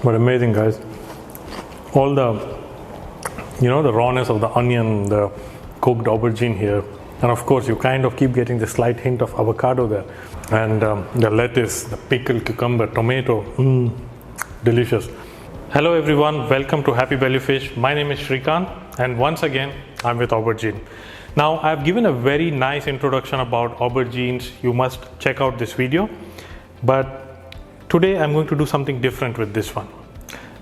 But amazing, guys. All the, the rawness of the onion, the cooked aubergine here, and of course you kind of keep getting the slight hint of avocado there, and the lettuce, the pickled cucumber, tomato, delicious. Hello everyone, welcome to Happy Belly Fish. My name is Srikant, and once again I'm with aubergine. Now I've given a very nice introduction about aubergines. You must check out this video, but today I'm going to do something different with this one.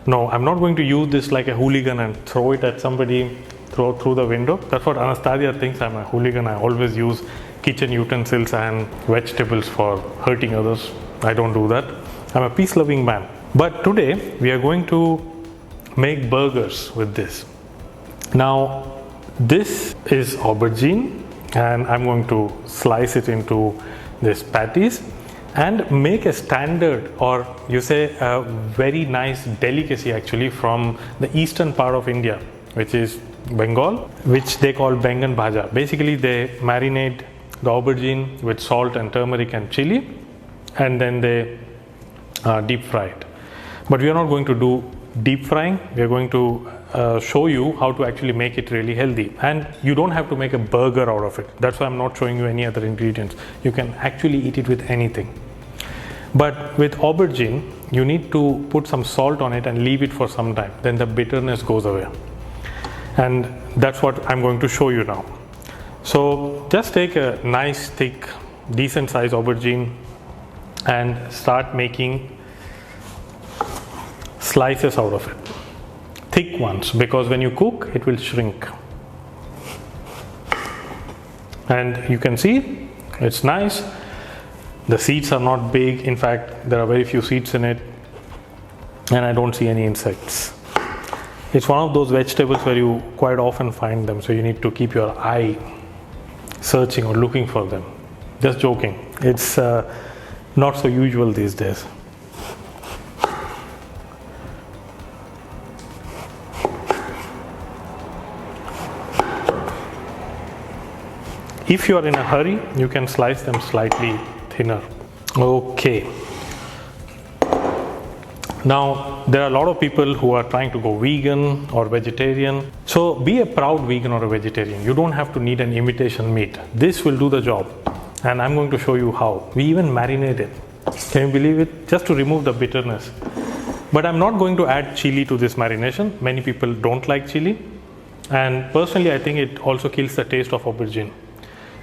No, I'm not going to use this like a hooligan and throw it at somebody through the window. That's what Anastasia thinks I'm a hooligan. I always use kitchen utensils and vegetables for hurting others. I don't do that. I'm a peace-loving man. But today we are going to make burgers with this. Now this is aubergine, and I'm going to slice it into these patties and make a standard, or you say a very nice delicacy actually, from the eastern part of India, which is Bengal, which they call Bengan Bhaja. Basically they marinate the aubergine with salt and turmeric and chili, and then they deep fry it. But we are not going to do deep frying. We are going to show you how to actually make it really healthy, and you don't have to make a burger out of it. That's why I'm not showing you any other ingredients. You can actually eat it with anything. But with aubergine, you need to put some salt on it and leave it for some time. Then the bitterness goes away. And that's what I'm going to show you now. So just take a nice, thick, decent size aubergine and start making slices out of it. Thick ones, because when you cook, it will shrink. And you can see it's nice. The seeds are not big. In fact, there are very few seeds in it, and I don't see any insects. It's one of those vegetables where you quite often find them, so you need to keep your eye searching or looking for them. Just joking. It's not so usual these days. If you are in a hurry, you can slice them slightly thinner. Okay. Now, there are a lot of people who are trying to go vegan or vegetarian. So be a proud vegan or a vegetarian. You don't have to need an imitation meat. This will do the job. And I'm going to show you how. We even marinate it. Can you believe it? Just to remove the bitterness. But I'm not going to add chili to this marination. Many people don't like chili. And personally, I think it also kills the taste of aubergine.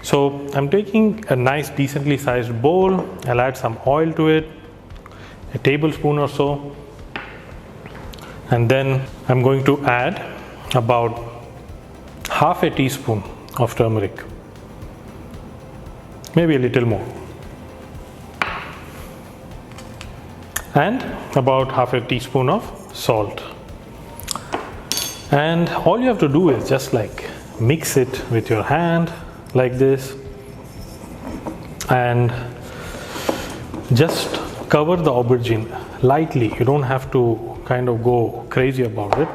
So I'm taking a nice decently sized bowl. I'll add some oil to it, a tablespoon or so, and then I'm going to add about half a teaspoon of turmeric, maybe a little more, and about half a teaspoon of salt. And all you have to do is just like mix it with your hand like this, and just cover the aubergine lightly. You don't have to kind of go crazy about it.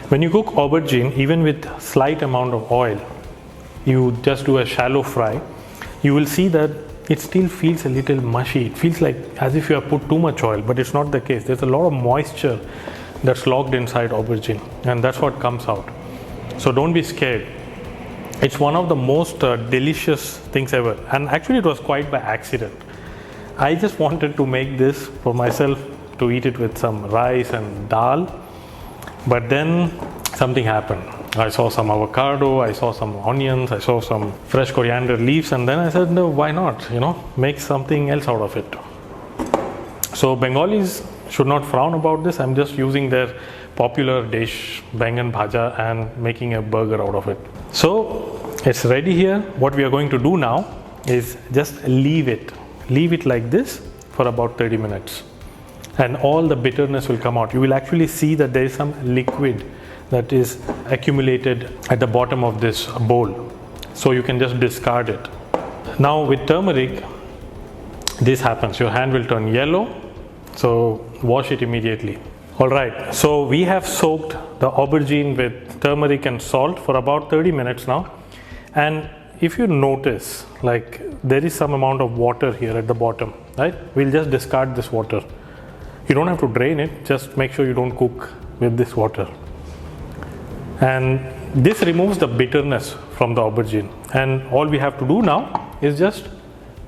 When you cook aubergine, even with slight amount of oil, you just do a shallow fry, you will see that it still feels a little mushy. It feels like as if you have put too much oil, but it's not the case. There's a lot of moisture that's locked inside aubergine, and that's what comes out. So don't be scared. It's one of the most delicious things ever, and actually it was quite by accident. I just wanted to make this for myself to eat it with some rice and dal, but then something happened. I saw some avocado, I saw some onions, I saw some fresh coriander leaves, and then I said, no, why not, make something else out of it. So Bengalis should not frown about this. I'm just using their popular dish, Bengan Bhaja, and making a burger out of it. So it's ready here. What we are going to do now is just leave it like this for about 30 minutes. And all the bitterness will come out. You will actually see that there is some liquid that is accumulated at the bottom of this bowl. So you can just discard it. Now with turmeric, this happens. Your hand will turn yellow. So wash it immediately. Alright, so we have soaked the aubergine with turmeric and salt for about 30 minutes now. And if you notice, like there is some amount of water here at the bottom, right? We'll just discard this water. You don't have to drain it, just make sure you don't cook with this water. And this removes the bitterness from the aubergine. And all we have to do now is just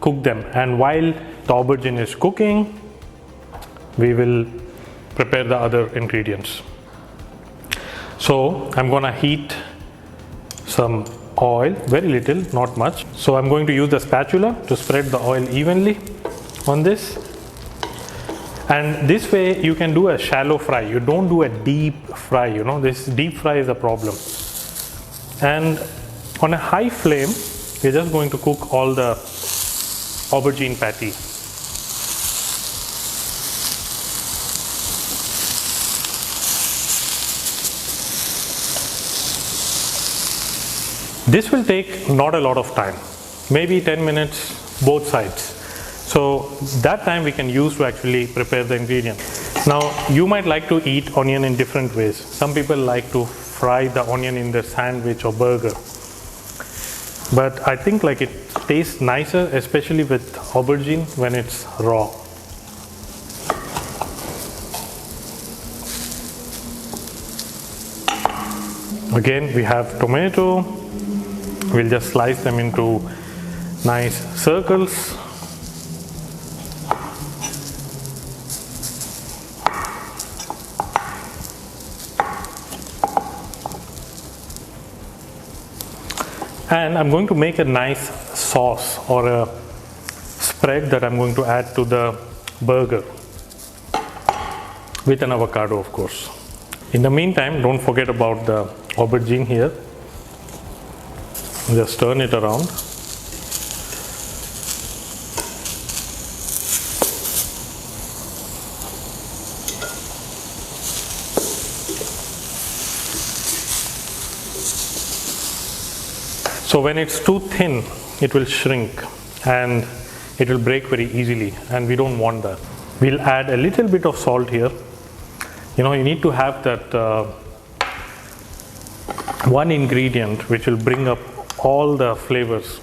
cook them. And while the aubergine is cooking, we will prepare the other ingredients. So I'm gonna heat some oil, very little, not much. So I'm going to use the spatula to spread the oil evenly on this. And this way you can do a shallow fry. You don't do a deep fry, you know, this deep fry is a problem. And on a high flame, we're just going to cook all the aubergine patty. This will take not a lot of time, maybe 10 minutes both sides. So that time we can use to actually prepare the ingredients. Now you might like to eat onion in different ways. Some people like to fry the onion in their sandwich or burger. But I think like it tastes nicer, especially with aubergine when it's raw. Again, we have tomato. We'll just slice them into nice circles. And I'm going to make a nice sauce or a spread that I'm going to add to the burger with an avocado, of course. In the meantime, don't forget about the aubergine here. Just turn it around. So when it's too thin, it will shrink and it will break very easily, and we don't want that. We'll add a little bit of salt here. You know, you need to have that one ingredient which will bring up all the flavors,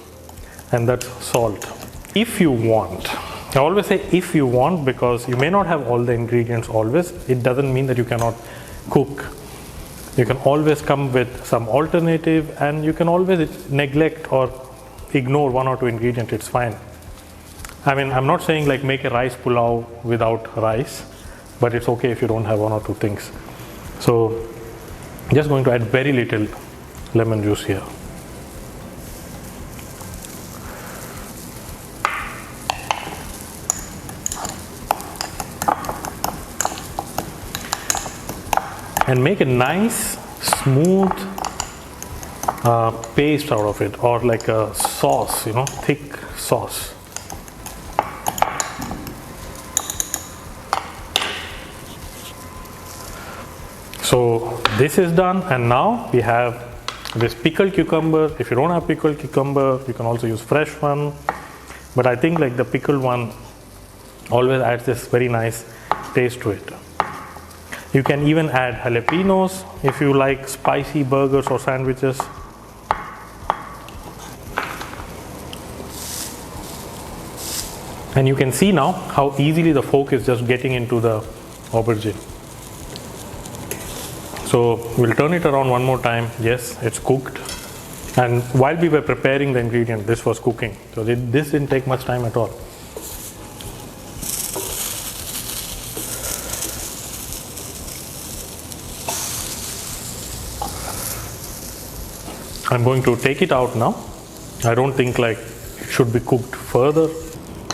and that's salt. If you want, I always say if you want, because you may not have all the ingredients always. It doesn't mean that you cannot cook. You can always come with some alternative, and you can always neglect or ignore one or two ingredients, it's fine. I mean, I'm not saying like make a rice pulao without rice, but it's okay if you don't have one or two things. So just going to add very little lemon juice here. And make a nice smooth paste out of it, or like a sauce, you know, thick sauce. So this is done, and now we have this pickled cucumber. If you don't have pickled cucumber, you can also use fresh one, but I think like the pickled one always adds this very nice taste to it. You can even add jalapenos if you like spicy burgers or sandwiches. And you can see now how easily the fork is just getting into the aubergine. So we'll turn it around one more time. Yes, it's cooked. And while we were preparing the ingredient, this was cooking. So this didn't take much time at all. I'm going to take it out now. I don't think like it should be cooked further.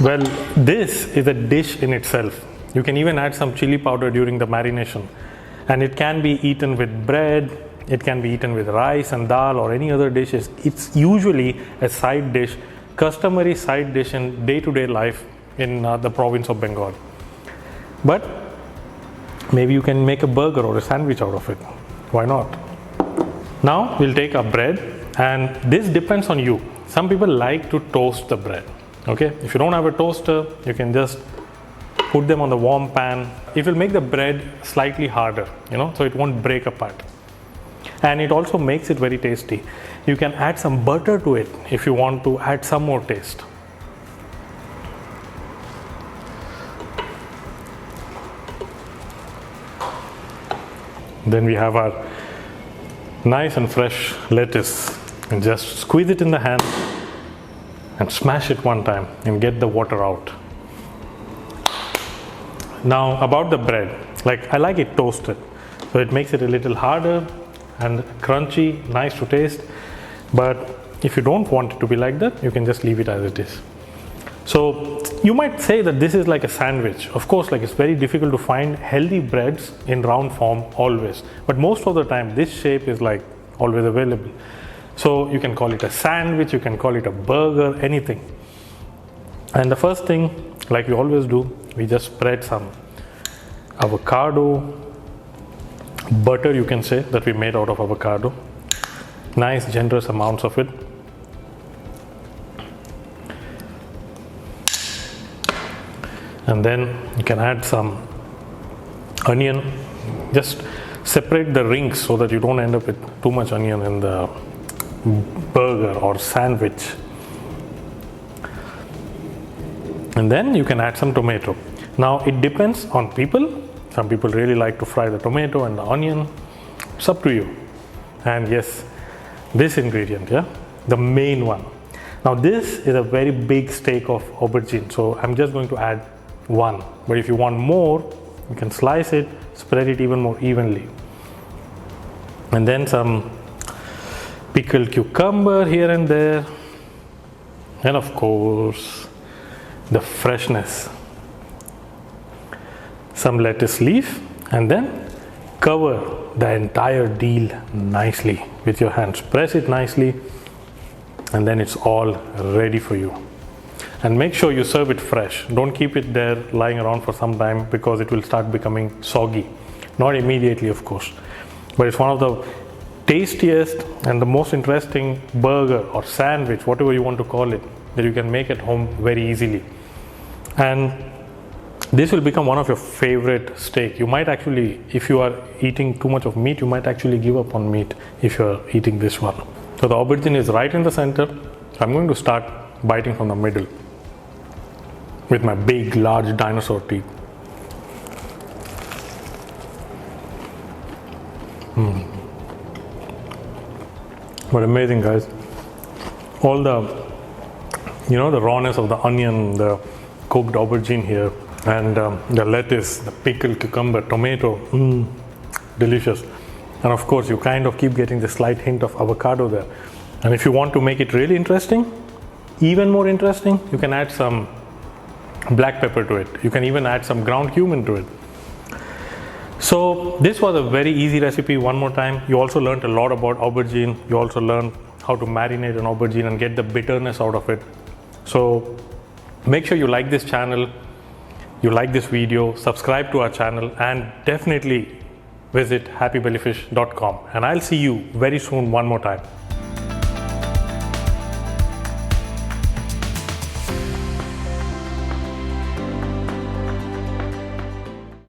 Well, this is a dish in itself. You can even add some chili powder during the marination. And it can be eaten with bread, it can be eaten with rice and dal or any other dishes. It's usually a side dish, customary side dish in day-to-day life in the province of Bengal. But maybe you can make a burger or a sandwich out of it. Why not? Now we'll take our bread, and this depends on you. Some people like to toast the bread. Okay, if you don't have a toaster, you can just put them on the warm pan. It will make the bread slightly harder, so it won't break apart. And it also makes it very tasty. You can add some butter to it if you want to add some more taste. Then we have our nice and fresh lettuce, and just squeeze it in the hand and smash it one time and get the water out. Now about the bread, I like it toasted, so it makes it a little harder and crunchy, nice to taste. But if you don't want it to be like that, you can just leave it as it is. So you might say that this is like a sandwich. Of course, it's very difficult to find healthy breads in round form always, but most of the time this shape is always available. So you can call it a sandwich, you can call it a burger, anything. And the first thing, like we always do, we just spread some avocado, butter you can say, that we made out of avocado. Nice generous amounts of it. And then you can add some onion. Just separate the rings so that you don't end up with too much onion in the burger or sandwich. And then you can add some tomato. Now it depends on people. Some people really like to fry the tomato and the onion. It's up to you. And yes, this ingredient, the main one. Now this is a very big steak of aubergine, so I'm just going to add one. But if you want more, you can slice it, spread it even more evenly. And then some pickled cucumber here and there. And of course, the freshness. Some lettuce leaf, and then cover the entire deal nicely with your hands. Press it nicely, and then it's all ready for you. And make sure you serve it fresh. Don't keep it there lying around for some time, because it will start becoming soggy. Not immediately, of course, but it's one of the tastiest and the most interesting burger or sandwich, whatever you want to call it, that you can make at home very easily. And this will become one of your favorite steak. You might actually, if you are eating too much of meat, you might actually give up on meat if you are eating this one. So the aubergine is right in the center. I'm going to start biting from the middle with my big, large dinosaur teeth. But amazing, guys. All the, the rawness of the onion, the cooked aubergine here, and the lettuce, the pickled cucumber, tomato, delicious. And of course, you kind of keep getting the slight hint of avocado there. And if you want to make it really interesting, even more interesting, you can add some black pepper to it. You can even add some ground cumin to it. So this was a very easy recipe. One more time, you also learned a lot about aubergine. You also learned how to marinate an aubergine and get the bitterness out of it. So make sure you like this channel, you like this video, subscribe to our channel, and definitely visit happybellyfish.com. And I'll see you very soon one more time.